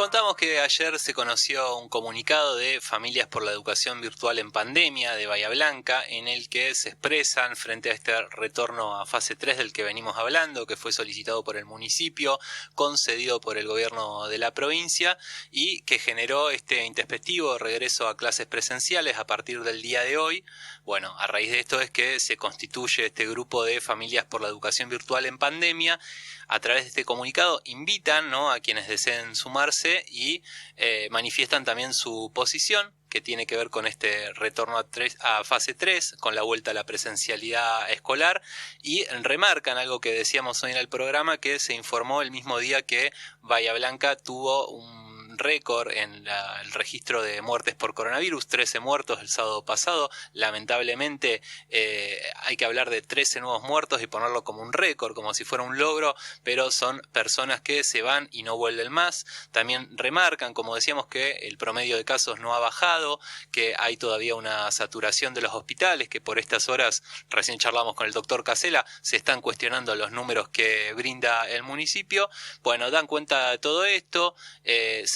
Contamos que ayer se conoció un comunicado de Familias por la Educación Virtual en Pandemia de Bahía Blanca, en el que se expresan frente a este retorno a fase 3 del que venimos hablando, que fue solicitado por el municipio, concedido por el gobierno de la provincia y que generó este intempestivo regreso a clases presenciales a partir del día de hoy. Bueno, a raíz de esto es que se constituye este grupo de Familias por la Educación Virtual en Pandemia. A través de este comunicado invitan, ¿no?, a quienes deseen sumarse y manifiestan también su posición, que tiene que ver con este retorno a fase 3, con la vuelta a la presencialidad escolar, y remarcan algo que decíamos hoy en el programa, que se informó el mismo día que Bahía Blanca tuvo un récord en el registro de muertes por coronavirus, 13 muertos el sábado pasado. Lamentablemente hay que hablar de 13 nuevos muertos y ponerlo como un récord, como si fuera un logro, pero son personas que se van y no vuelven más. También remarcan, como decíamos, que el promedio de casos no ha bajado, que hay todavía una saturación de los hospitales, que por estas horas, recién charlamos con el doctor Casela, se están cuestionando los números que brinda el municipio. Bueno, dan cuenta de todo esto,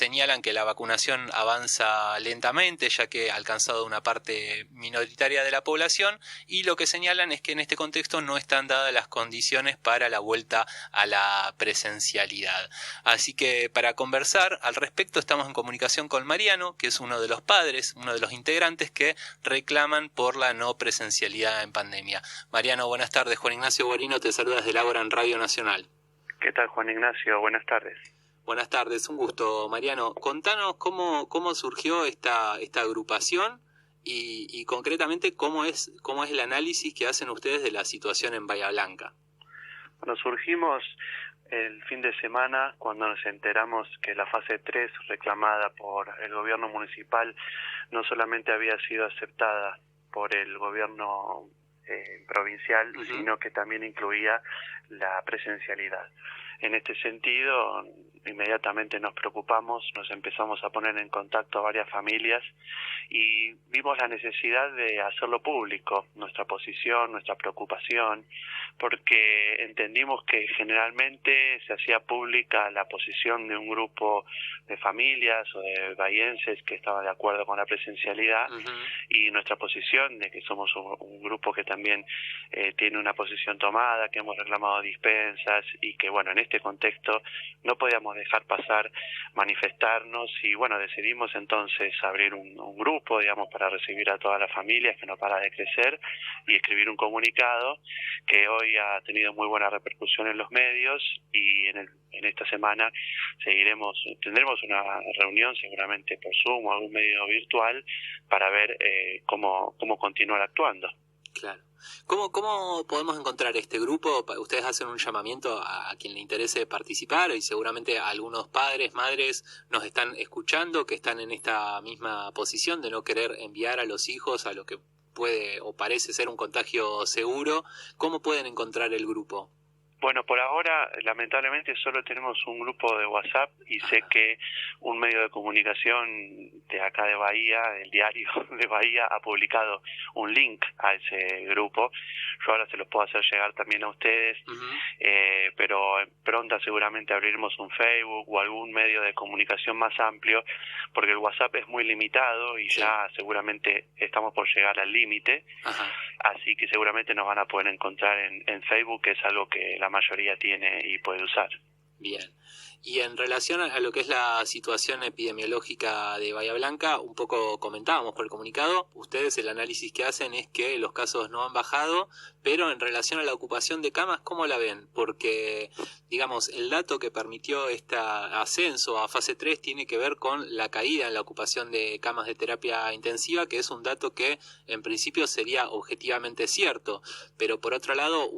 señalan que la vacunación avanza lentamente, ya que ha alcanzado una parte minoritaria de la población, y lo que señalan es que en este contexto no están dadas las condiciones para la vuelta a la presencialidad. Así que para conversar al respecto estamos en comunicación con Mariano, que es uno de los padres, uno de los integrantes que reclaman por la no presencialidad en pandemia. Mariano, buenas tardes. Juan Ignacio Guarino te saluda desde el Ágora en Radio Nacional. ¿Qué tal, Juan Ignacio? Buenas tardes. Buenas tardes, un gusto. Mariano, contanos cómo surgió esta agrupación y concretamente cómo es el análisis que hacen ustedes de la situación en Bahía Blanca. Bueno, surgimos el fin de semana cuando nos enteramos que la fase 3 reclamada por el gobierno municipal no solamente había sido aceptada por el gobierno provincial, sino que también incluía la presencialidad. En este sentido, inmediatamente nos preocupamos, nos empezamos a poner en contacto a varias familias y vimos la necesidad de hacerlo público, nuestra posición, nuestra preocupación, porque entendimos que generalmente se hacía pública la posición de un grupo de familias o de bahienses que estaba de acuerdo con la presencialidad, y nuestra posición de que somos un grupo que también tiene una posición tomada, que hemos reclamado dispensas y que, bueno, en este contexto no podíamos dejar pasar, manifestarnos, y bueno, decidimos entonces abrir un grupo, digamos, para recibir a todas las familias, que no para de crecer, y escribir un comunicado que hoy ha tenido muy buena repercusión en los medios, y en esta semana tendremos una reunión seguramente por Zoom o algún medio virtual para ver cómo continuar actuando. Claro. ¿Cómo podemos encontrar este grupo? Ustedes hacen un llamamiento a quien le interese participar, y seguramente algunos padres, madres nos están escuchando que están en esta misma posición de no querer enviar a los hijos a lo que puede o parece ser un contagio seguro. ¿Cómo pueden encontrar el grupo? Bueno, por ahora, lamentablemente, solo tenemos un grupo de WhatsApp y sé que un medio de comunicación de acá de Bahía, el diario de Bahía, ha publicado un link a ese grupo. Yo ahora se los puedo hacer llegar también a ustedes, pero pronto seguramente abriremos un Facebook o algún medio de comunicación más amplio, porque el WhatsApp es muy limitado y ya seguramente estamos por llegar al límite. Así que seguramente nos van a poder encontrar en Facebook, que es algo que la mayoría tiene y puede usar. Bien. Y en relación a lo que es la situación epidemiológica de Bahía Blanca, un poco comentábamos por el comunicado, ustedes el análisis que hacen es que los casos no han bajado, pero en relación a la ocupación de camas, ¿cómo la ven? Porque, digamos, el dato que permitió este ascenso a fase 3 tiene que ver con la caída en la ocupación de camas de terapia intensiva, que es un dato que en principio sería objetivamente cierto, pero por otro lado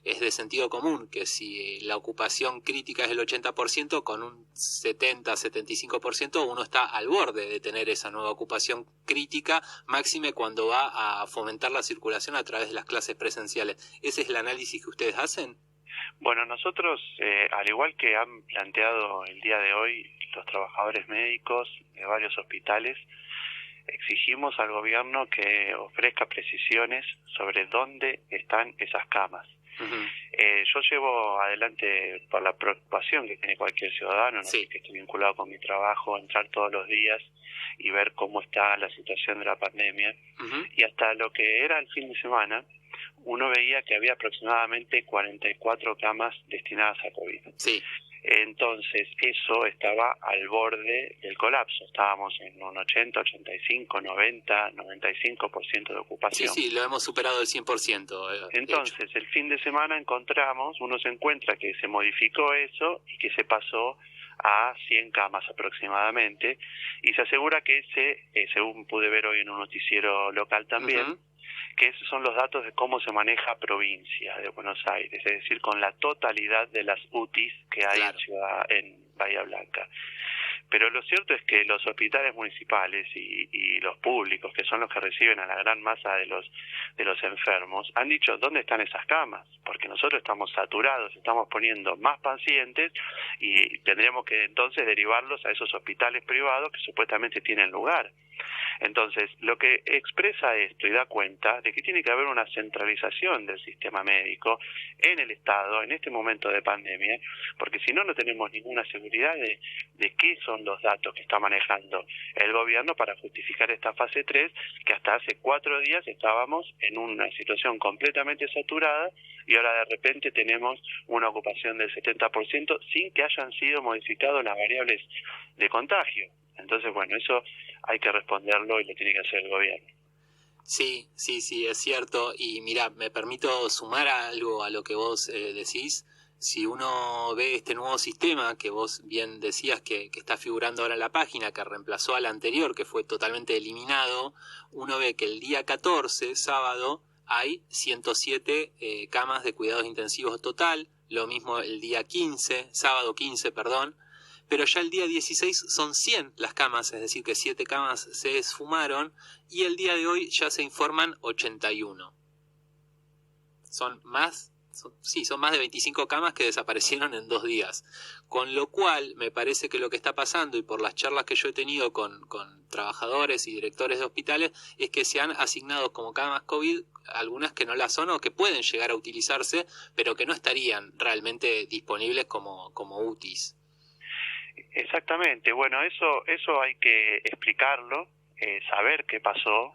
es de sentido común que si la ocupación crítica es el 80%, con un 70-75% uno está al borde de tener esa nueva ocupación crítica, máxime cuando va a fomentar la circulación a través de las clases presenciales. ¿Ese es el análisis que ustedes hacen? Bueno, nosotros, al igual que han planteado el día de hoy los trabajadores médicos de varios hospitales, exigimos al gobierno que ofrezca precisiones sobre dónde están esas camas. Uh-huh. Yo llevo adelante por la preocupación que tiene cualquier ciudadano, ¿no? Sí. Que estoy vinculado con mi trabajo, entrar todos los días y ver cómo está la situación de la pandemia. Uh-huh. Y hasta lo que era el fin de semana, uno veía que había aproximadamente 44 camas destinadas a COVID. Sí. Entonces, eso estaba al borde del colapso. Estábamos en un 80, 85, 90, 95% de ocupación. Sí, lo hemos superado el 100%. Entonces, el fin de semana uno se encuentra que se modificó eso y que se pasó a 100 camas aproximadamente, y se asegura que según pude ver hoy en un noticiero local también, uh-huh, que esos son los datos de cómo se maneja provincia de Buenos Aires, es decir, con la totalidad de las UTIs que hay claro, en Bahía Blanca. Pero lo cierto es que los hospitales municipales y los públicos, que son los que reciben a la gran masa de los enfermos, han dicho ¿dónde están esas camas? Porque nosotros estamos saturados, estamos poniendo más pacientes y tendríamos que entonces derivarlos a esos hospitales privados que supuestamente tienen lugar. Entonces, lo que expresa esto y da cuenta de que tiene que haber una centralización del sistema médico en el Estado en este momento de pandemia, porque si no, no tenemos ninguna seguridad de qué son los datos que está manejando el gobierno para justificar esta fase 3, que hasta hace 4 días estábamos en una situación completamente saturada y ahora de repente tenemos una ocupación del 70% sin que hayan sido modificadas las variables de contagio. Entonces, bueno, eso hay que responderlo y lo tiene que hacer el gobierno. Sí, es cierto. Y mira, me permito sumar algo a lo que vos decís. Si uno ve este nuevo sistema que vos bien decías que está figurando ahora en la página, que reemplazó al anterior, que fue totalmente eliminado, uno ve que el día 14, sábado, hay 107 camas de cuidados intensivos total, lo mismo el día 15, sábado 15, perdón, pero ya el día 16 son 100 las camas, es decir que 7 camas se esfumaron, y el día de hoy ya se informan 81. Son más de 25 camas que desaparecieron en 2 días. Con lo cual, me parece que lo que está pasando, y por las charlas que yo he tenido con trabajadores y directores de hospitales, es que se han asignado como camas COVID algunas que no las son o que pueden llegar a utilizarse, pero que no estarían realmente disponibles como UTIs. Exactamente, bueno, eso hay que explicarlo, saber qué pasó,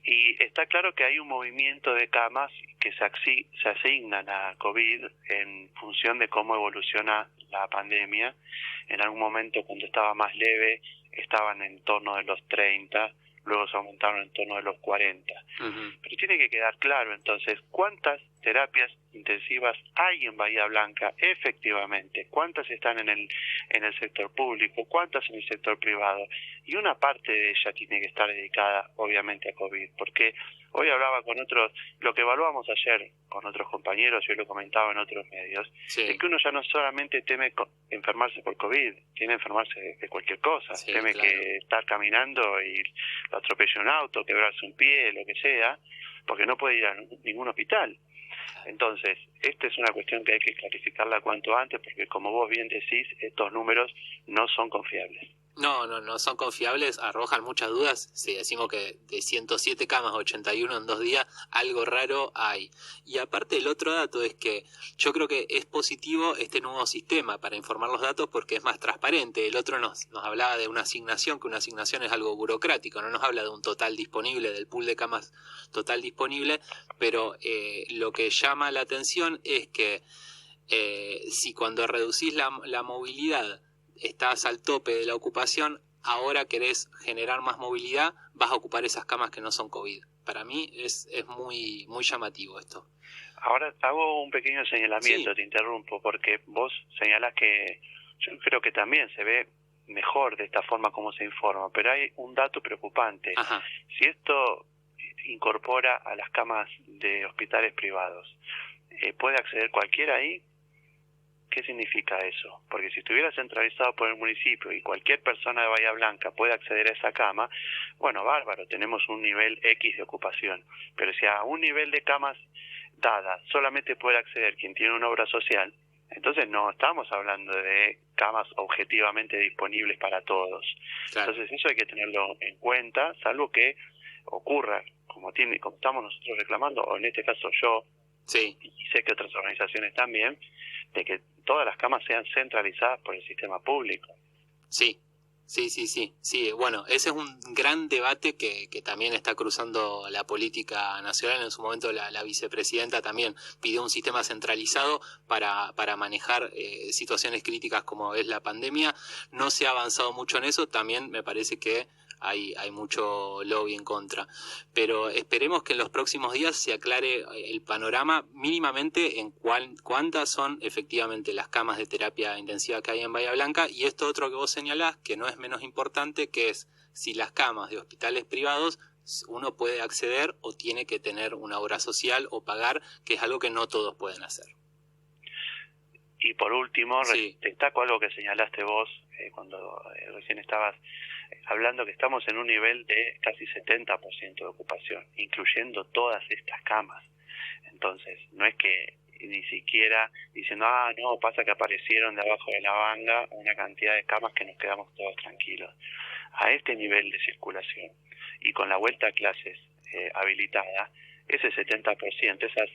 y está claro que hay un movimiento de camas que se asignan a COVID en función de cómo evoluciona la pandemia. En algún momento, cuando estaba más leve, estaban en torno de los 30, luego se aumentaron en torno de los 40. Uh-huh. Pero tiene que quedar claro entonces cuántas terapias intensivas hay en Bahía Blanca efectivamente, cuántas están en el sector público, cuántas en el sector privado, y una parte de ella tiene que estar dedicada obviamente a COVID, porque hoy hablaba con otros, lo que evaluamos ayer con otros compañeros, yo lo comentaba en otros medios, sí, es que uno ya no solamente teme enfermarse por COVID, tiene enfermarse de cualquier cosa, sí, teme claro, que estar caminando y lo atropelle un auto, quebrarse un pie, lo que sea, porque no puede ir a ningún hospital. Entonces, esta es una cuestión que hay que clarificarla cuanto antes, porque como vos bien decís, estos números no son confiables. No son confiables, arrojan muchas dudas. Si decimos que de 107 camas, 81 en 2 días, algo raro hay. Y aparte el otro dato es que yo creo que es positivo este nuevo sistema para informar los datos porque es más transparente. El otro nos hablaba de una asignación, que una asignación es algo burocrático, no nos habla de un total disponible, del pool de camas total disponible, pero lo que llama la atención es que si cuando reducís la movilidad estás al tope de la ocupación, ahora querés generar más movilidad, vas a ocupar esas camas que no son COVID. Para mí es muy llamativo esto. Ahora hago un pequeño señalamiento, sí, te interrumpo, porque vos señalás que yo creo que también se ve mejor de esta forma como se informa, pero hay un dato preocupante. Ajá. Si esto incorpora a las camas de hospitales privados, ¿puede acceder cualquiera ahí? ¿Qué significa eso? Porque si estuviera centralizado por el municipio y cualquier persona de Bahía Blanca puede acceder a esa cama, bueno, bárbaro, tenemos un nivel X de ocupación. Pero si a un nivel de camas dadas solamente puede acceder quien tiene una obra social, entonces no estamos hablando de camas objetivamente disponibles para todos. Claro. Entonces eso hay que tenerlo en cuenta, salvo que ocurra, como estamos nosotros reclamando, o en este caso yo, Sí. y sé que otras organizaciones también, de que todas las camas sean centralizadas por el sistema público. Sí. Sí, bueno, ese es un gran debate que también está cruzando la política nacional. En su momento la vicepresidenta también pidió un sistema centralizado para manejar situaciones críticas como es la pandemia. No se ha avanzado mucho en eso, también me parece que hay mucho lobby en contra. Pero esperemos que en los próximos días se aclare el panorama mínimamente en cuántas son efectivamente las camas de terapia intensiva que hay en Bahía Blanca, y esto otro que vos señalás, que no es menos importante, que es si las camas de hospitales privados uno puede acceder o tiene que tener una obra social o pagar, que es algo que no todos pueden hacer. Y por último, Sí. destaco algo que señalaste vos cuando recién estabas hablando, que estamos en un nivel de casi 70% de ocupación, incluyendo todas estas camas. Entonces, no es que ni siquiera diciendo, no, pasa que aparecieron de abajo de la banda una cantidad de camas que nos quedamos todos tranquilos. A este nivel de circulación y con la vuelta a clases habilitada, ese 70%, esas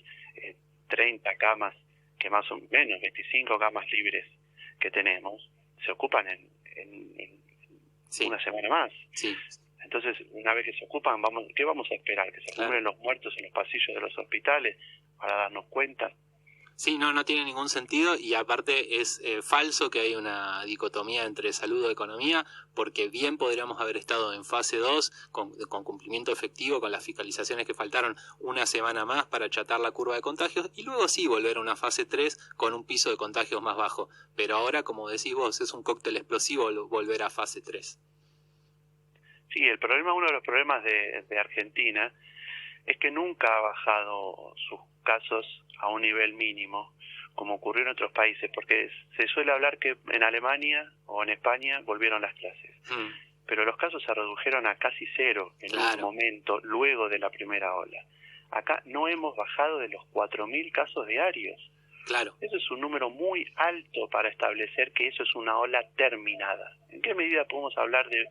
30 camas, que más o menos 25 camas libres que tenemos, se ocupan en Sí. una semana más. Sí. Entonces, una vez que se ocupan, ¿qué vamos a esperar? ¿Que se acumulen los muertos en los pasillos de los hospitales para darnos cuenta? Sí, no tiene ningún sentido, y aparte es falso que hay una dicotomía entre salud o economía, porque bien podríamos haber estado en fase 2 con cumplimiento efectivo, con las fiscalizaciones que faltaron, una semana más para achatar la curva de contagios, y luego sí volver a una fase 3 con un piso de contagios más bajo. Pero ahora, como decís vos, es un cóctel explosivo volver a fase 3. Sí, uno de los problemas de Argentina es que nunca ha bajado sus casos a un nivel mínimo, como ocurrió en otros países, porque se suele hablar que en Alemania o en España volvieron las clases, pero los casos se redujeron a casi cero en un momento luego de la primera ola. Acá no hemos bajado de los 4.000 casos diarios. Claro. Eso es un número muy alto para establecer que eso es una ola terminada. ¿En qué medida podemos hablar de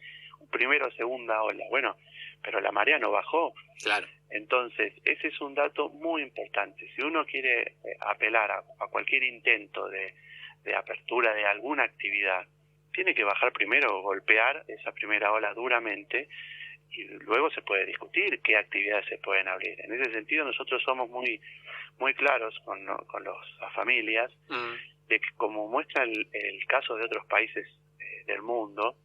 primera o segunda ola? Bueno, pero la marea no bajó. Claro. Entonces, ese es un dato muy importante. Si uno quiere apelar a cualquier intento de apertura de alguna actividad, tiene que bajar primero, golpear esa primera ola duramente, y luego se puede discutir qué actividades se pueden abrir. En ese sentido, nosotros somos muy claros con las familias, de que, como muestra el caso de otros países del mundo,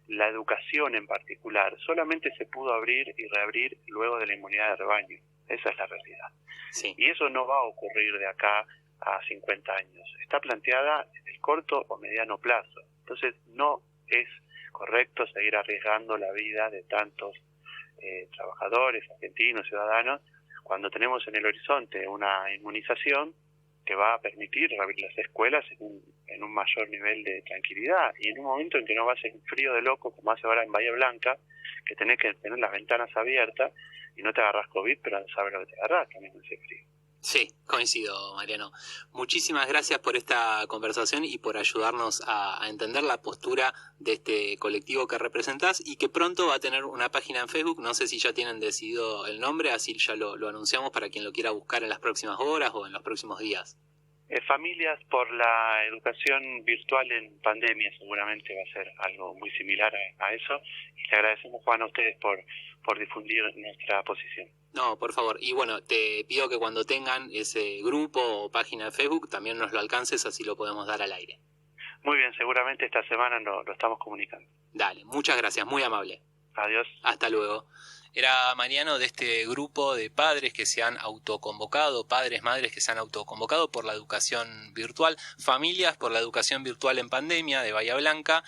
la educación en particular solamente se pudo abrir y reabrir luego de la inmunidad de rebaño. Esa es la realidad. Sí. Y eso no va a ocurrir de acá a 50 años. Está planteada en el corto o mediano plazo. Entonces no es correcto seguir arriesgando la vida de tantos trabajadores, argentinos, ciudadanos, cuando tenemos en el horizonte una inmunización que va a permitir reabrir las escuelas en un mayor nivel de tranquilidad, y en un momento en que no va a ser un frío de loco como hace ahora en Bahía Blanca, que tenés que tener las ventanas abiertas y no te agarrás COVID, pero no sabes lo que te agarrás también con ese frío. Sí, coincido, Mariano. Muchísimas gracias por esta conversación y por ayudarnos a entender la postura de este colectivo que representás, y que pronto va a tener una página en Facebook. No sé si ya tienen decidido el nombre, así ya lo anunciamos para quien lo quiera buscar en las próximas horas o en los próximos días. Familias por la educación virtual en pandemia, seguramente va a ser algo muy similar a eso, y le agradecemos, Juan, a ustedes por difundir nuestra posición. No, por favor. Y bueno, te pido que cuando tengan ese grupo o página de Facebook también nos lo alcances, así lo podemos dar al aire. Muy bien, seguramente esta semana lo estamos comunicando. Dale, muchas gracias, muy amable. Adiós. Hasta luego. Era Mariano de este grupo de padres que se han autoconvocado, padres, madres que se han autoconvocado por la educación virtual, familias por la educación virtual en pandemia de Bahía Blanca.